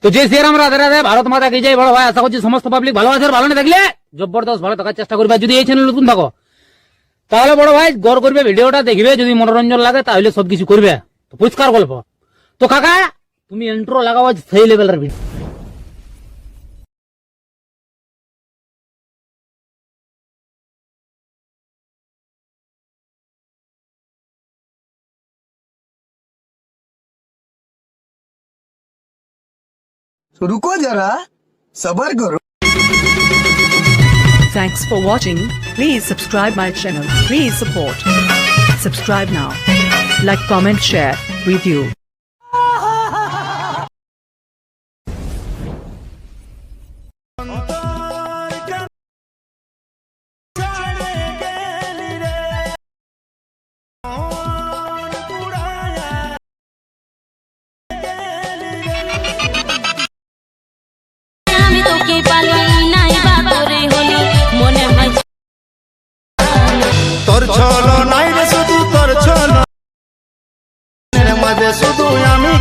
তো যে শ্রীরাম রাধে রাধে, ভারত মাতা কি জয়। বড় ভাই আশা করছি সমস্ত পাবলিক ভালো আছে, আর ভালো না থাকলে জবরদস্ত ভালো থাকার চেষ্টা করবে। যদি এই চ্যানেল নতুন থাকো তাহলে বড় ভাই গড় করবে, ভিডিওটা দেখবে, যদি মনোরঞ্জন লাগে তাহলে সবকিছু করবে। তো পরিষ্কার গল্প। তো কাকা তুমি ইন্ট্রো লাগাও সেই লেভেলের ভিডিও। रुको जरा सबर करो। Thanks for watching. Please subscribe my channel. Please support. Subscribe now. Like, comment, share. Review. আমি তোকে পালি নাই বা তোরে হলি মনে হয় তোর ছলো নাই রে শুধু তোর ছলো মাঝে শুধু আমি